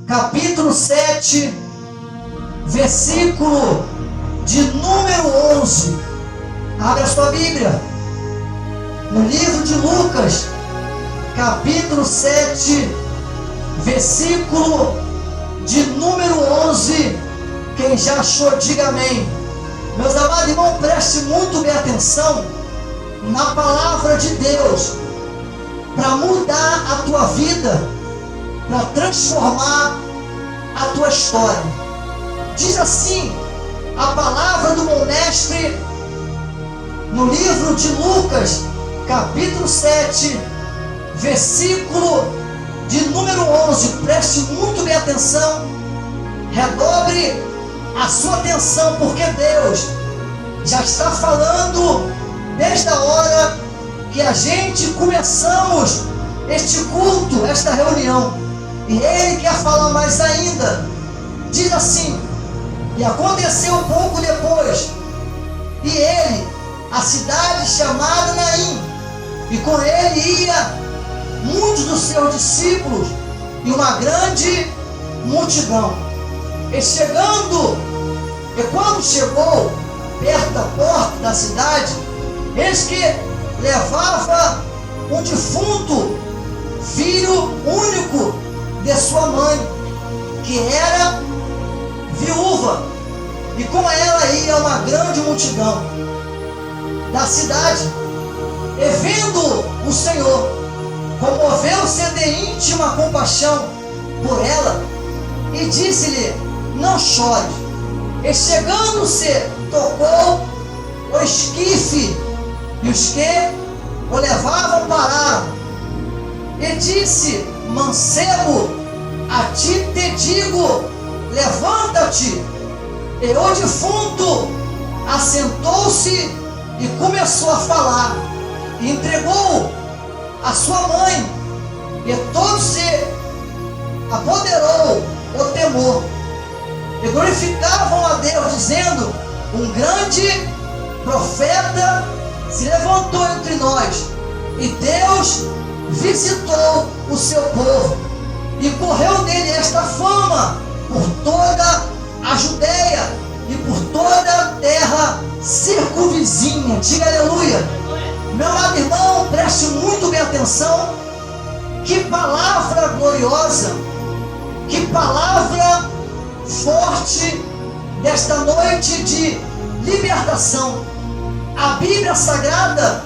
capítulo 7, versículo de número 11. Abre a sua Bíblia. No livro de Lucas, capítulo 7, versículo de número 11. Quem já achou, diga amém. Meus amados irmãos, preste muito bem atenção na palavra de Deus, para mudar a tua vida, para transformar a tua história. Diz assim a palavra do bom mestre no livro de Lucas, capítulo 7, versículo de número 11. Preste muito bem atenção, redobre a sua atenção, porque Deus já está falando desde a hora que a gente começamos este culto, esta reunião, e Ele quer falar mais ainda. Diz assim: e aconteceu pouco depois, e ele, a cidade chamada Naim, e com ele ia muitos dos seus discípulos e uma grande multidão. E quando chegou perto da porta da cidade, eis que levava um defunto filho único de sua mãe, que era viúva, e com ela ia uma grande multidão da cidade. E vendo o Senhor, comoveu-se de íntima compaixão por ela, e disse-lhe: não chore. E chegando-se, tocou o esquife, e os que o levavam pararam. E disse: mancebo, a ti te digo, levanta-te. E o defunto assentou-se e começou a falar, e entregou a sua mãe, e todo se apoderou o temor, e glorificavam a Deus, dizendo: um grande profeta se levantou entre nós, e Deus visitou o seu povo, e correu dele esta fama por toda a Judeia e por toda a terra circunvizinha. Diga aleluia. Meu amado irmão, preste muito bem atenção. Que palavra gloriosa, que palavra forte desta noite de libertação. A Bíblia Sagrada,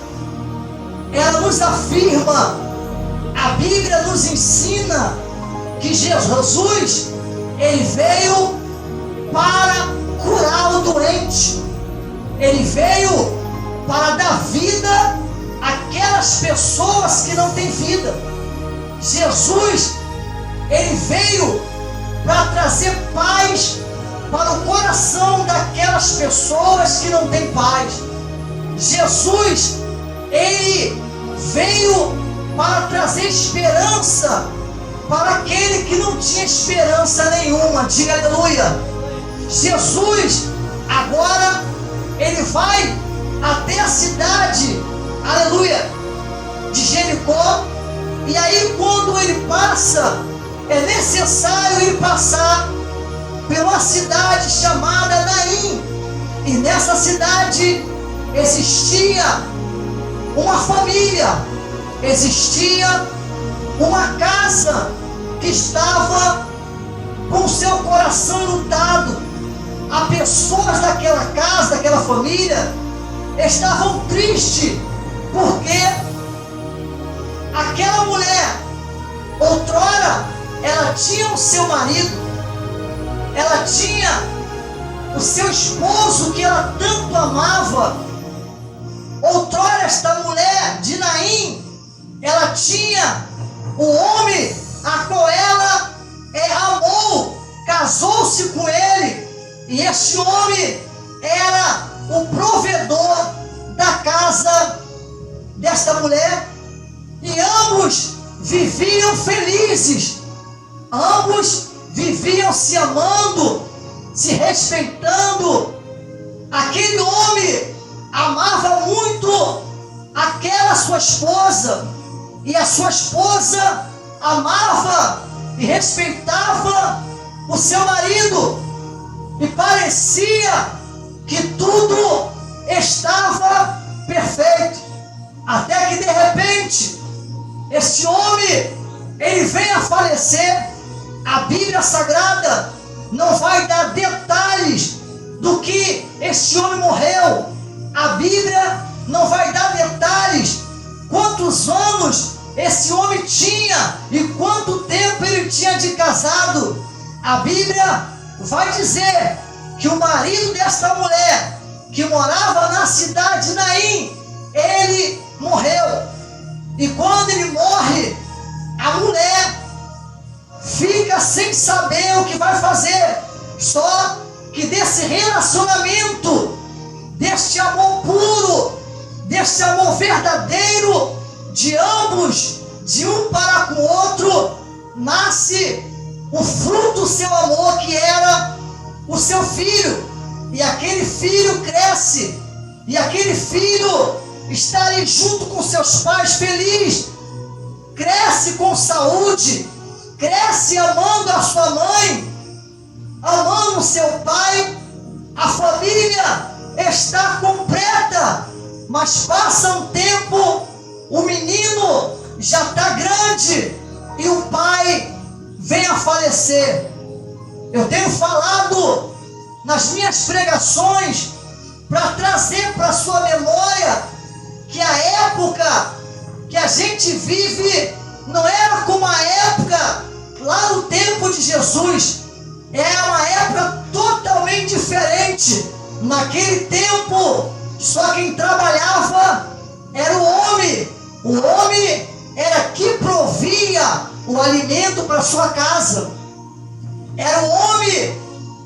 ela nos afirma, a Bíblia nos ensina que Jesus, Ele veio para curar o doente, Ele veio para dar vida àquelas pessoas que não têm vida. Jesus, Ele veio para trazer paz para o coração daquelas pessoas que não têm paz. Jesus, Ele veio para trazer esperança para aquele que não tinha esperança nenhuma. Diga aleluia. Jesus, agora, Ele vai até a cidade, aleluia, de Jericó. E aí, quando Ele passa, é necessário Ele passar pela cidade chamada Naim. E nessa cidade existia uma família, existia uma casa que estava com o seu coração enlutado. As pessoas daquela casa, daquela família, estavam tristes, porque aquela mulher, outrora, ela tinha o seu marido, ela tinha o seu esposo que ela tanto amava. Outrora, esta mulher de Naim, ela tinha o homem a qual ela amou, casou-se com ele, e este homem era o provedor da casa desta mulher, e ambos viviam felizes, ambos viviam se amando, se respeitando. Aquele homem amava muito aquela sua esposa, e a sua esposa amava e respeitava o seu marido, e parecia que tudo estava perfeito, até que de repente este homem, ele vem a falecer. A Bíblia Sagrada não vai dar detalhes do que este homem morreu. A Bíblia não vai dar detalhes quantos anos esse homem tinha e quanto tempo ele tinha de casado. A Bíblia vai dizer que o marido desta mulher, que morava na cidade de Naim, ele morreu. E quando ele morre, a mulher fica sem saber o que vai fazer. Só que desse relacionamento, deste amor puro, deste amor verdadeiro de ambos, de um para com o outro, nasce o fruto do seu amor, que era o seu filho. E aquele filho cresce, e aquele filho está ali junto com seus pais feliz, cresce com saúde, cresce amando a sua mãe, amando seu pai. A família está completa, mas passa um tempo, o menino já está grande e o pai vem a falecer. Eu tenho falado nas minhas pregações para trazer para a sua memória que a época que a gente vive não era como a época lá no tempo de Jesus. É uma época totalmente diferente. Naquele tempo, só quem trabalhava era o homem. O homem era que provia o alimento para sua casa. Era o homem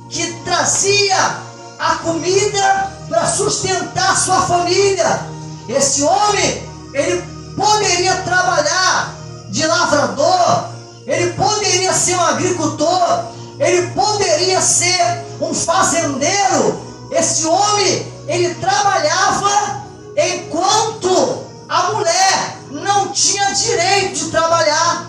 que trazia a comida para sustentar sua família. Esse homem, ele poderia trabalhar de lavrador, ele poderia ser um agricultor, ele poderia ser um fazendeiro. Esse homem, ele trabalhava enquanto a mulher não tinha direito de trabalhar.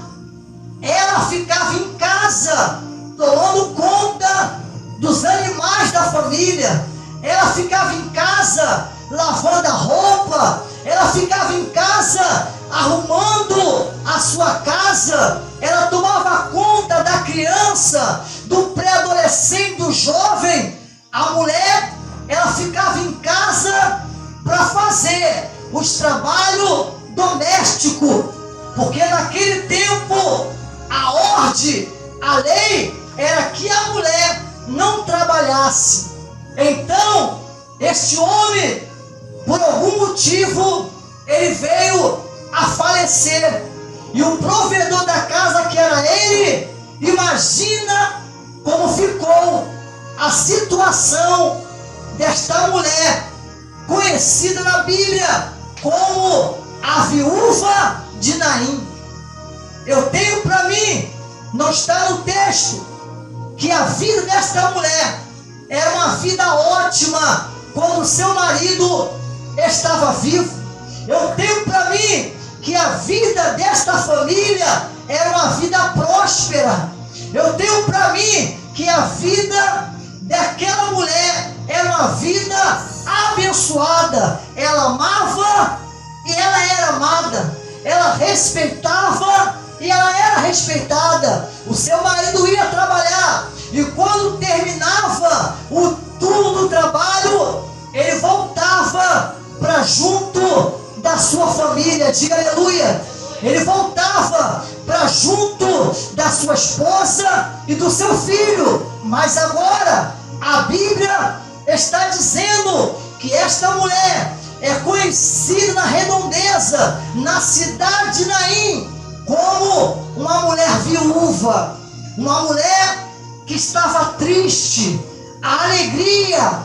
Ela ficava em casa, tomando conta dos animais da família. Ela ficava em casa, lavando a roupa. Ela ficava em casa, arrumando a sua casa. Ela tomava conta da criança, do pré-adolescente, do jovem. A mulher, ela ficava em casa para fazer os trabalhos domésticos, porque naquele tempo a ordem, a lei era que a mulher não trabalhasse. Então este homem, por algum motivo, ele veio a falecer, e o provedor da casa, que era ele, imagina como ficou a situação desta mulher, conhecida na Bíblia como a viúva de Naim. Eu tenho para mim, não está no texto, que a vida desta mulher era uma vida ótima quando seu marido estava vivo. Eu tenho para mim que a vida desta família era uma vida próspera. Eu tenho para mim que a vida daquela mulher era uma vida abençoada. Ela amava e ela era amada. Ela respeitava e ela era respeitada. O seu marido ia trabalhar, e quando terminava o turno do trabalho, ele voltava para junto da sua família. Diga aleluia. Ele voltava para junto da sua esposa e do seu filho. Mas agora a Bíblia está dizendo que esta mulher é conhecida na redondeza, na cidade de Naim, como uma mulher viúva, uma mulher que estava triste. A alegria,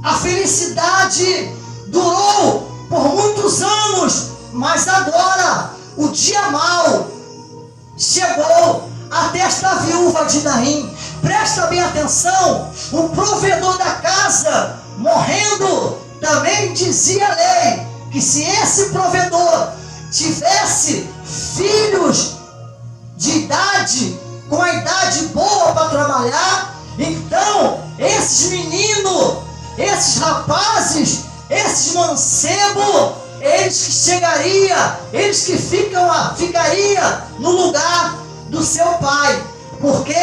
a felicidade durou por muitos anos, mas agora o dia mau chegou até esta viúva de Naim. Presta bem atenção, o provedor da casa, morrendo, também dizia a lei que se esse provedor tivesse filhos de idade com a idade boa para trabalhar. Então, esses meninos, esses rapazes, esses mancebos, eles que chegariam, eles que ficariam no lugar do seu pai, porque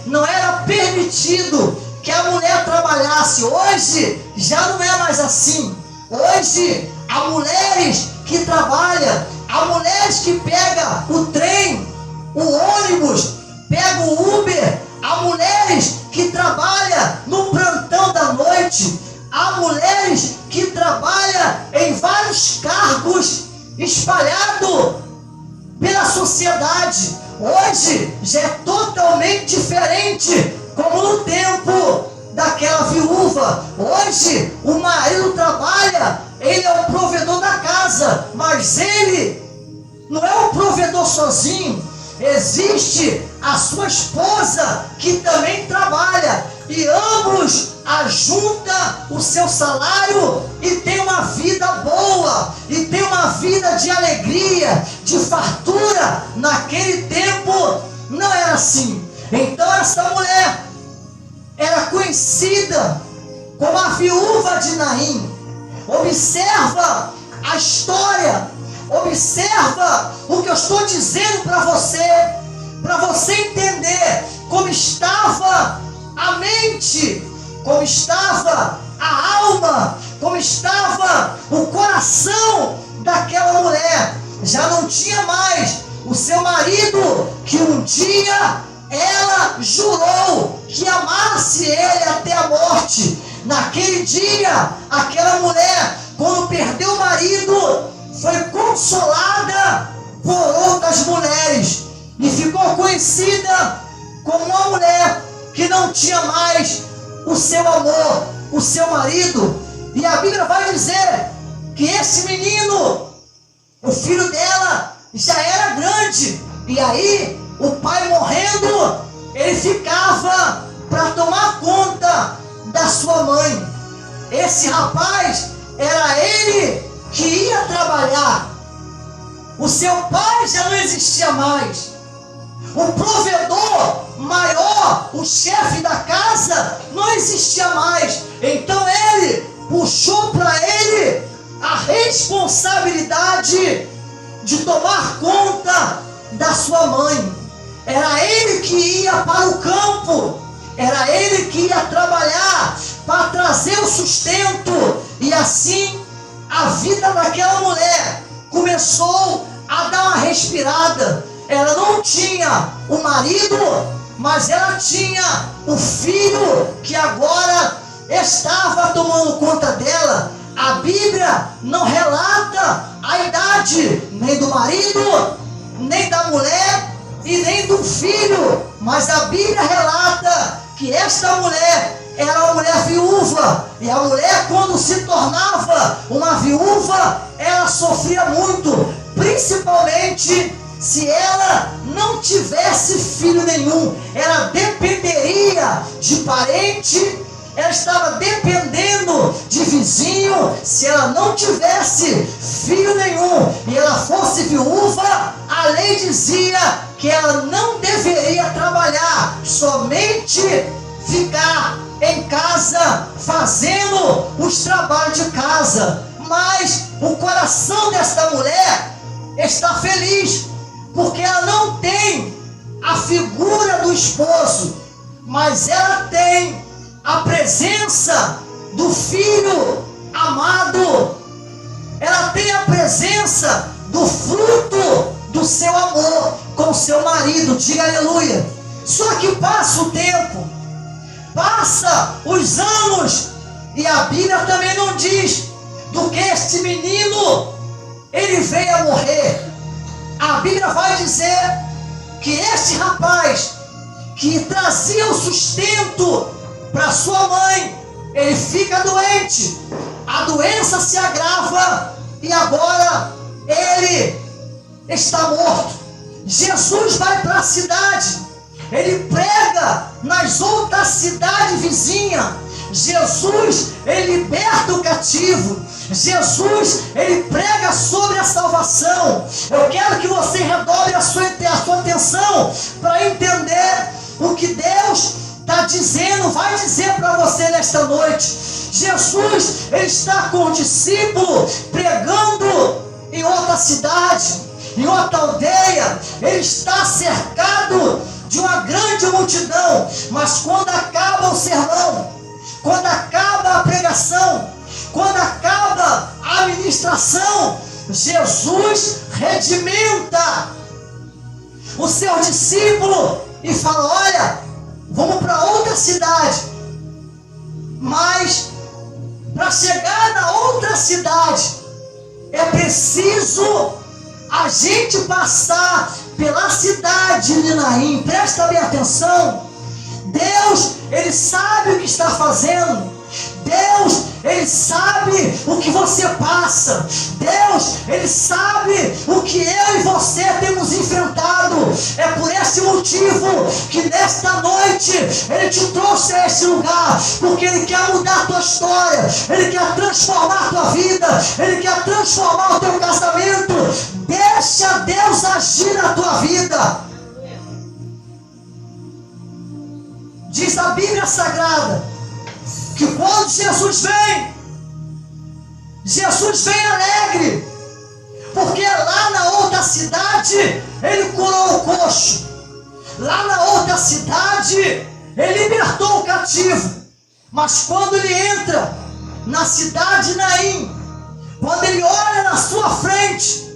não era permitido que a mulher trabalhasse. Hoje já não é mais assim. Hoje há mulheres que trabalham, há mulheres que pegam o trem, o ônibus, pegam o Uber, há mulheres que trabalham no plantão da noite, há mulheres que trabalham em vários cargos espalhados pela sociedade. Hoje já é totalmente diferente, como no tempo daquela viúva. Hoje o marido trabalha, ele é o provedor da casa, mas ele não é o provedor sozinho. Existe a sua esposa que também trabalha, e ambos ajuntam o seu salário e tem uma vida boa, e tem uma vida de alegria, de fartura. Naquele tempo não era assim. Então essa mulher era conhecida como a viúva de Naim. Observa a história, observa o que eu estou dizendo para você entender como estava a mente, como estava a alma, como estava o coração daquela mulher. Já não tinha mais o seu marido, que um dia ela jurou que amasse ele até a morte. Naquele dia, aquela mulher, quando perdeu o marido, foi consolada por outras mulheres e ficou conhecida como uma mulher que não tinha mais o seu amor, o seu marido. E a Bíblia vai dizer que esse menino, o filho dela, já era grande, e aí o pai morrendo, ele ficava para tomar conta da sua mãe. Esse rapaz, era ele que ia trabalhar. O seu pai já não existia mais. O provedor maior, o chefe da casa, não existia mais. Então ele puxou para ele a responsabilidade de tomar conta da sua mãe. Era ele que ia para o campo, era ele que ia trabalhar para trazer o sustento. E assim a vida daquela mulher começou a dar uma respirada. Ela não tinha o marido, mas ela tinha o filho que agora estava tomando conta dela. A Bíblia não relata a idade nem do marido, nem da mulher e nem do filho, mas a Bíblia relata que esta mulher era uma mulher viúva. E a mulher, quando se tornava uma viúva, ela sofria muito, principalmente se ela não tivesse filho nenhum. Ela dependeria de parente, ela estava dependendo de vizinho. Se ela não tivesse filho nenhum e ela fosse viúva, a lei dizia que ela não deveria trabalhar, somente ficar em casa fazendo os trabalhos de casa. Mas o coração desta mulher está feliz, porque ela não tem a figura do esposo, mas ela tem a presença do filho amado. Ela tem a presença do fruto do seu amor com seu marido. Diga aleluia. Só que passa o tempo, passa os anos, e a Bíblia também não diz do que este menino ele veio a morrer. A Bíblia vai dizer que este rapaz que trazia o sustento para sua mãe, ele fica doente, a doença se agrava e agora ele está morto. Jesus vai para a cidade, ele prega nas outras cidades vizinhas. Jesus, ele liberta o cativo. Jesus, ele prega sobre a salvação. Eu quero que você redobre a sua atenção para entender o que Deus está dizendo, vai dizer para você nesta noite. Jesus, ele está com o discípulo pregando em outra cidade, em outra aldeia. Ele está cercado de uma grande multidão, mas quando acaba o sermão, quando acaba a pregação, quando acaba a ministração, Jesus redimenta o seu discípulo e fala: olha, vamos para outra cidade, mas para chegar na outra cidade é preciso a gente passar pela cidade de Naim. Presta bem atenção. Deus, ele sabe o que está fazendo. Deus, ele sabe o que você passa. Deus, ele sabe o que eu e você temos enfrentado. É por esse motivo que nesta noite ele te trouxe a este lugar, porque ele quer mudar a tua história, ele quer transformar a tua vida, ele quer transformar o teu casamento. Deixa Deus agir na tua vida. Diz a Bíblia Sagrada que quando Jesus vem alegre, porque lá na outra cidade ele curou o coxo, lá na outra cidade ele libertou o cativo. Mas quando ele entra na cidade de Naim, quando ele olha na sua frente,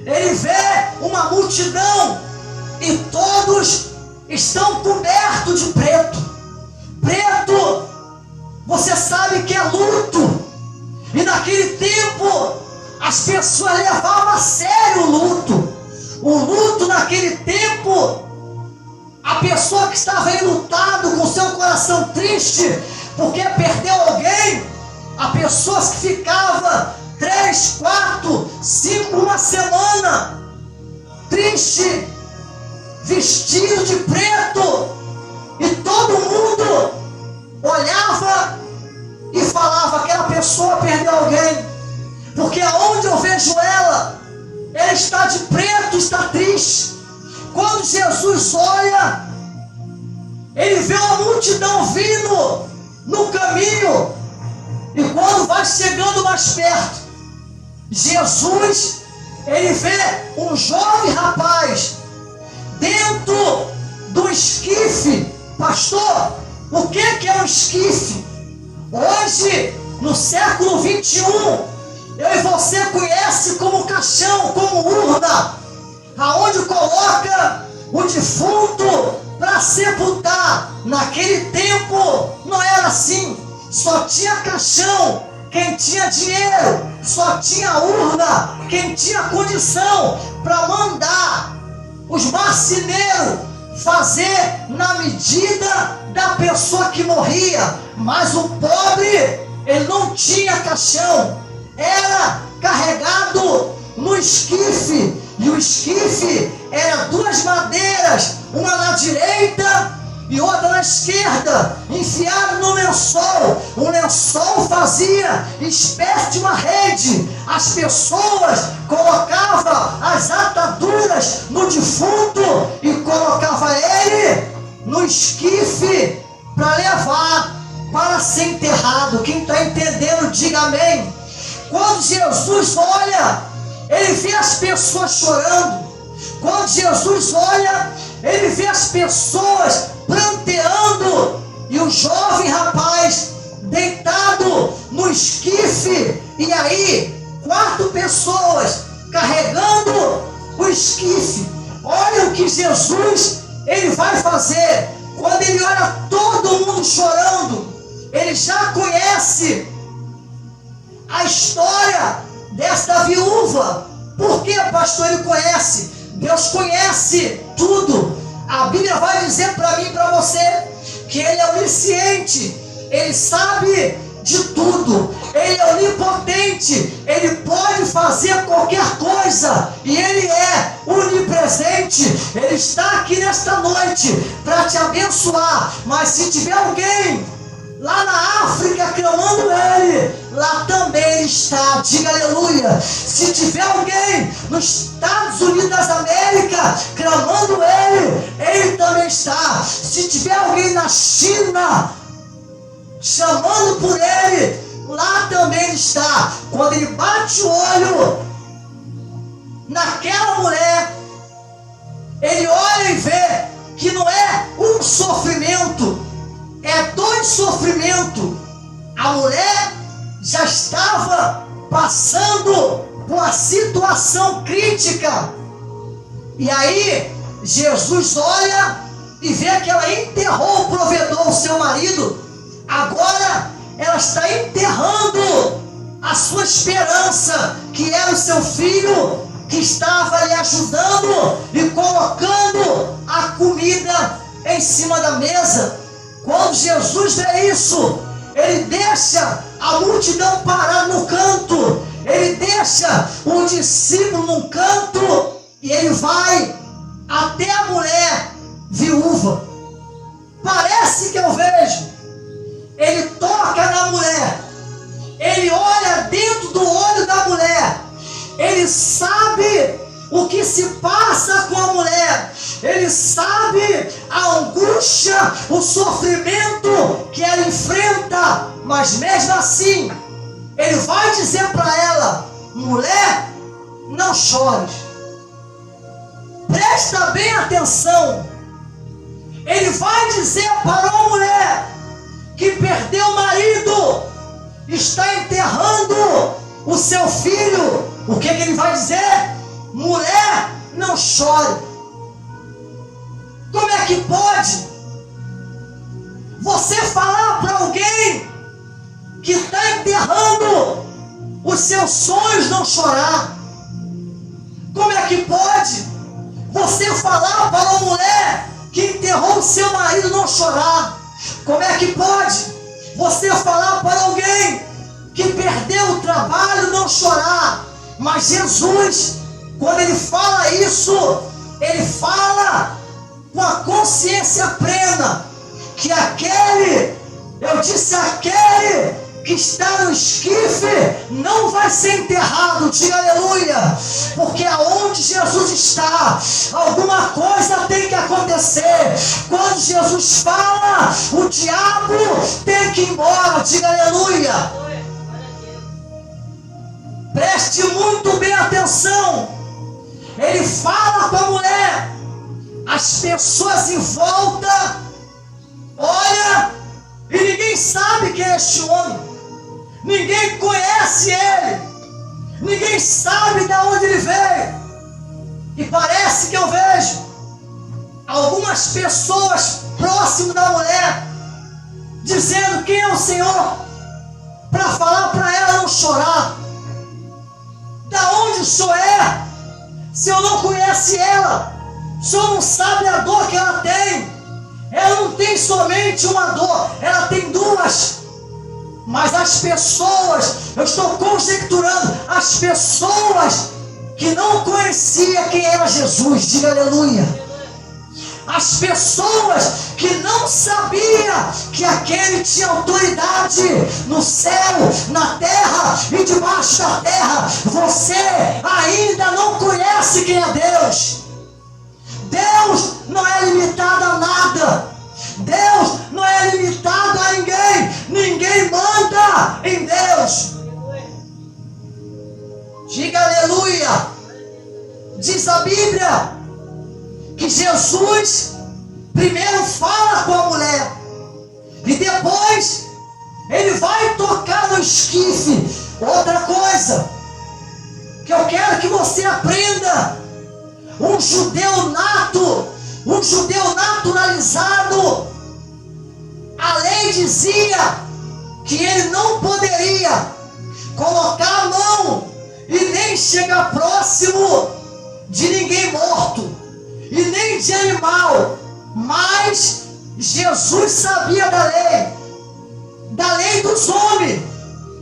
ele vê uma multidão e todos estão cobertos de preto. Preto, você sabe que é luto. E naquele tempo as pessoas levavam a sério o luto. O luto naquele tempo, a pessoa que estava enlutado, com seu coração triste porque perdeu alguém, a pessoa que ficava 3, 4, 5, uma semana triste, vestido de preto, e todo mundo olhava e falava: aquela pessoa perdeu alguém, porque aonde eu vejo ela está de preto, está triste. Quando Jesus olha, ele vê uma multidão vindo no caminho, e quando vai chegando mais perto, Jesus, ele vê um jovem rapaz dentro do esquife. Pastor, o que é um esquife? Hoje, no século 21, eu e você conhece como caixão, como urna, aonde coloca o defunto para sepultar. Naquele tempo não era assim, só tinha caixão quem tinha dinheiro, só tinha urna quem tinha condição para mandar os marceneiros fazer na medida da pessoa que morria. Mas o pobre, ele não tinha caixão, era carregado no esquife, e o esquife era 2 madeiras, uma na direita e outra na esquerda, enfiado no lençol. O lençol fazia espécie de uma rede. As pessoas colocavam as ataduras no defunto e colocavam ele no esquife para levar para ser enterrado. Quem está entendendo, diga amém. Quando Jesus olha, ele vê as pessoas chorando. Quando Jesus olha, ele vê as pessoas pranteando, e o jovem rapaz deitado no esquife. E aí, 4 pessoas carregando o esquife. Olha o que Jesus, ele vai fazer. Quando ele olha todo mundo chorando, ele já conhece a história desta viúva. Por que, pastor, ele conhece? Deus conhece tudo. A Bíblia vai dizer para mim e para você que ele é onisciente, ele sabe de tudo, ele é onipotente, ele pode fazer qualquer coisa, e ele é onipresente. Ele está aqui nesta noite para te abençoar. Mas se tiver alguém lá na África clamando ele, lá também ele está. Diga aleluia. Se tiver alguém nos Estados Unidos da América clamando ele, ele também está. Se tiver alguém na China chamando por ele, lá também ele está. Quando ele bate o olho naquela mulher, ele olha e vê que não é um sofrimento, é dois sofrimentos. A mulher já estava passando por uma situação crítica. E aí Jesus olha e vê que ela enterrou o provedor, o seu marido. Agora ela está enterrando a sua esperança, que era o seu filho, que estava lhe ajudando e colocando a comida em cima da mesa. Quando Jesus vê isso, ele deixa a multidão parar no canto, ele deixa o discípulo num canto e ele vai até a mulher viúva. Parece que eu vejo, ele toca na mulher, ele olha dentro do olho da mulher, ele sabe o que se passa com a mulher, ele sabe a angústia, o sofrimento que ela enfrenta, mas mesmo assim, ele vai dizer para ela: mulher, não chores. Presta bem atenção. Ele vai dizer para uma mulher que perdeu o marido, está enterrando o seu filho. O que ele vai dizer? Mulher, não chore. Como é que pode você falar para alguém que está enterrando os seus sonhos não chorar? Como é que pode você falar para uma mulher que enterrou o seu marido não chorar? Como é que pode você falar para alguém que perdeu o trabalho não chorar? Mas Jesus, quando ele fala isso, ele fala com a consciência plena que aquele, eu disse, aquele que está no esquife não vai ser enterrado. Diga aleluia. Porque aonde Jesus está, alguma coisa tem que acontecer. Quando Jesus fala, o diabo tem que ir embora. Diga aleluia. Preste muito bem atenção. Ele fala com a mulher, as pessoas em volta olha e ninguém sabe quem é este homem, ninguém conhece ele, ninguém sabe de onde ele veio. E parece que eu vejo algumas pessoas próximas da mulher dizendo: quem é o Senhor para falar para ela não chorar? Da onde o Senhor é? Se eu não conhece ela, o Senhor não sabe a dor que ela tem. Ela não tem somente uma dor, ela tem duas. Mas as pessoas, eu estou conjecturando, as pessoas que não conheciam quem era Jesus, diga aleluia. As pessoas que não sabiam que aquele tinha autoridade no céu, na terra e debaixo da terra. Você ainda não conhece quem é Deus. Deus não é limitado a nada. Deus não é limitado a ninguém. Ninguém manda em Deus. Diga aleluia. Diz a Bíblia que Jesus primeiro fala com a mulher e depois ele vai tocar no esquife. Outra coisa que eu quero que você aprenda: um judeu nato, um judeu naturalizado, a lei dizia que ele não poderia colocar a mão e nem chegar próximo de ninguém morto e nem de animal. Mas Jesus sabia da lei dos homens.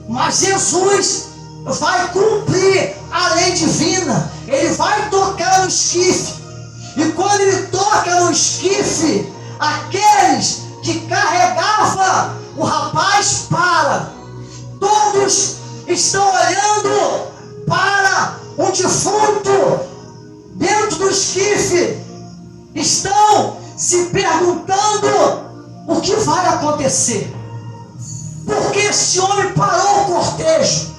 Mas Jesus vai cumprir a lei divina. Ele vai tocar no esquife. E quando ele toca no esquife, aqueles que carregavam o rapaz para. Todos estão olhando para um defunto dentro do esquife. Estão se perguntando o que vai acontecer. Porque este homem parou o cortejo.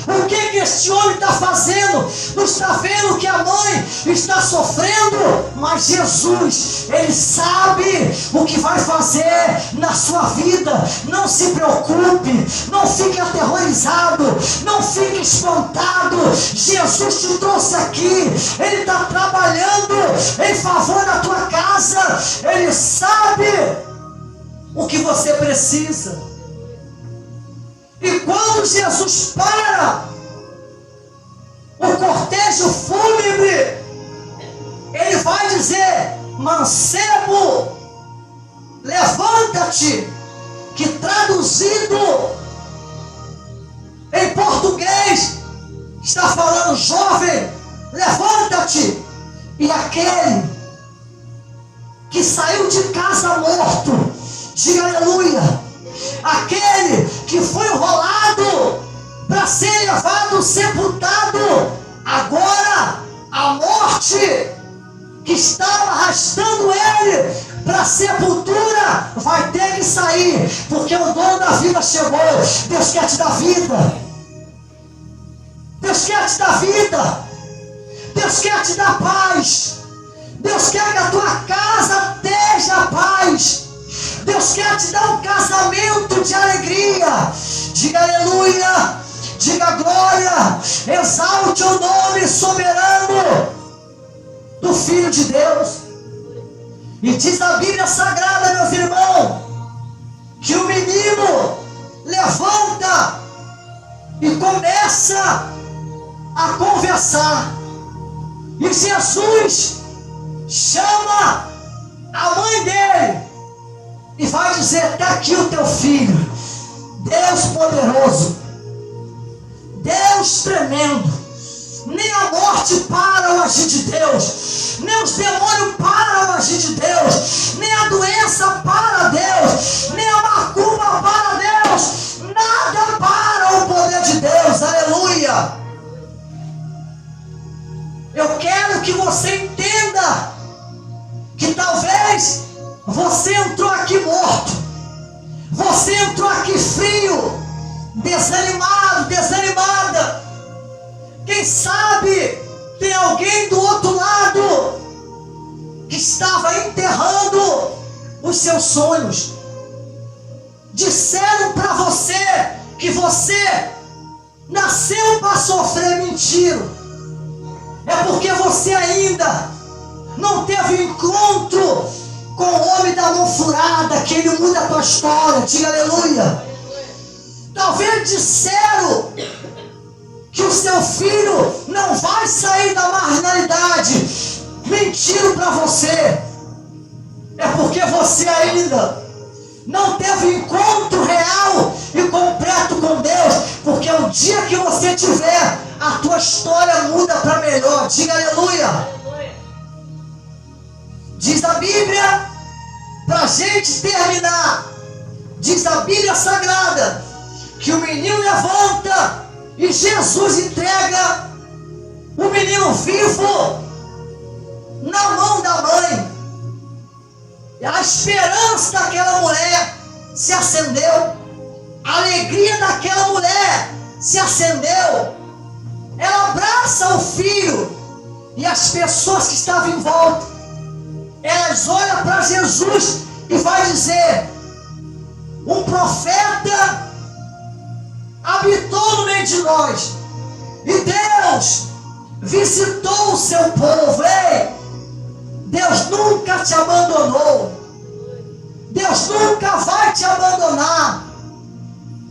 O que este homem está fazendo? Não está vendo que a mãe está sofrendo? Mas Jesus, Ele sabe o que vai fazer na sua vida. Não se preocupe, não fique aterrorizado, não fique espantado. Jesus te trouxe aqui, Ele está trabalhando em favor da tua casa. Ele sabe o que você precisa. E quando Jesus para o cortejo fúnebre, Ele vai dizer: mancebo, levanta-te, que traduzido em português está falando: jovem, levanta-te. E aquele que saiu de casa morto, diga aleluia. Aquele que foi enrolado para ser levado, sepultado, agora a morte que estava arrastando ele para a sepultura vai ter que sair, porque o dono da vida chegou. Deus quer te dar vida. Deus quer te dar vida. Deus quer te dar paz. Deus quer que a tua casa esteja paz. Deus quer te dar um casamento de alegria. Diga aleluia, diga glória, exalte o nome soberano do Filho de Deus. E diz a Bíblia Sagrada, meus irmãos, que o menino levanta e começa a conversar. E Jesus chama a mãe dele e vai dizer: está aqui o teu filho. Deus poderoso, Deus tremendo. Nem a morte para o agir de Deus, nem os demônios para o agir de Deus, nem a doença para Deus, nem a macumba para Deus. Nada para o poder de Deus. Aleluia. Eu quero que você entenda que talvez você entrou aqui morto, você entrou aqui frio, desanimado, desanimada. Quem sabe tem alguém do outro lado que estava enterrando os seus sonhos. Disseram para você que você nasceu para sofrer. Mentira. É porque você ainda não teve encontro com o homem da mão furada, que ele muda a tua história. Diga aleluia. Talvez disseram que o seu filho não vai sair da marginalidade. Mentiram para você. É porque você ainda não teve encontro real e completo com Deus. Porque o dia que você tiver, a tua história muda para melhor. Diga aleluia. Diz a Bíblia, para a gente terminar, diz a Bíblia Sagrada, que o menino levanta e Jesus entrega o menino vivo na mão da mãe. E a esperança daquela mulher se acendeu, a alegria daquela mulher se acendeu. Ela abraça o filho e as pessoas que estavam em volta, elas olham para Jesus e vai dizer: um profeta habitou no meio de nós e Deus visitou o seu povo. Ei, Deus nunca te abandonou. Deus nunca vai te abandonar.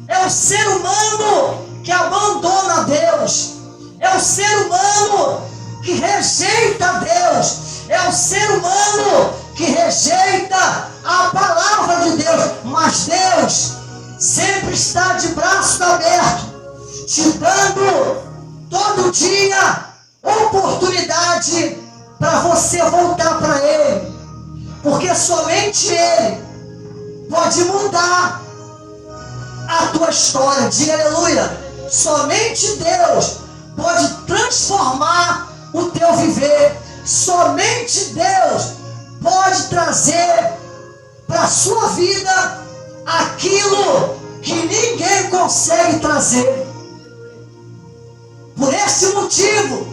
É o ser humano que abandona Deus. É o ser humano que rejeita Deus. É o ser humano que rejeita a palavra de Deus. Mas Deus sempre está de braços abertos, te dando todo dia oportunidade para você voltar para Ele. Porque somente Ele pode mudar a tua história. Diga aleluia. Somente Deus pode transformar o teu viver. Somente Deus pode trazer para a sua vida aquilo que ninguém consegue trazer. Por esse motivo,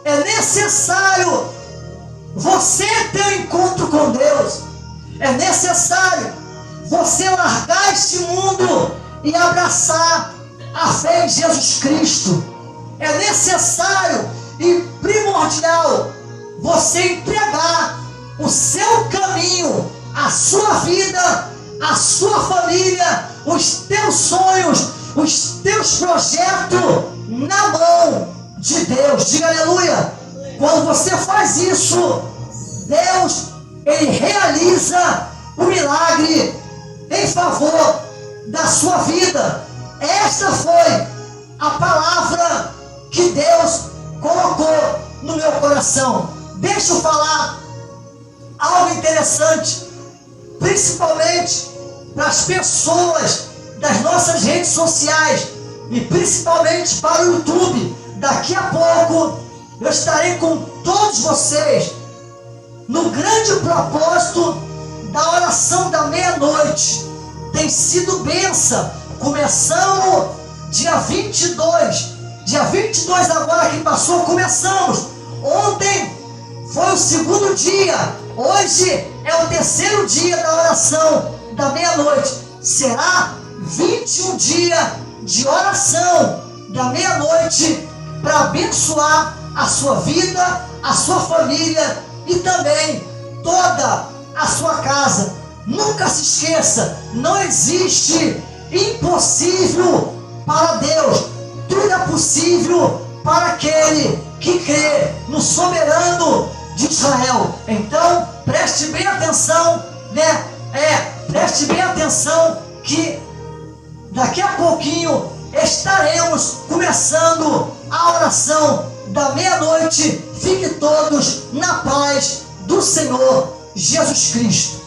é necessário você ter um encontro com Deus. É necessário você largar este mundo e abraçar a fé em Jesus Cristo. É necessário e primordial você entregar o seu caminho, a sua vida, a sua família, os teus sonhos, os teus projetos na mão de Deus. Diga aleluia. Quando você faz isso, Deus, Ele realiza o milagre em favor da sua vida. Esta foi a palavra que Deus colocou no meu coração. Deixa eu falar algo interessante, principalmente para as pessoas das nossas redes sociais e principalmente para o YouTube. Daqui a pouco eu estarei com todos vocês no grande propósito da oração da meia-noite. Tem sido bênção. Começamos dia 22. Dia 22 agora que passou, começamos. Ontem foi o segundo dia. Hoje é o terceiro dia da oração da meia-noite. Será 21 dias de oração da meia-noite para abençoar a sua vida, a sua família e também toda a sua casa. Nunca se esqueça, não existe impossível para Deus. Tudo é possível para aquele que crê no soberano de Israel. Então, preste bem atenção, né? Preste bem atenção que daqui a pouquinho estaremos começando a oração da meia-noite. Fiquem todos na paz do Senhor Jesus Cristo.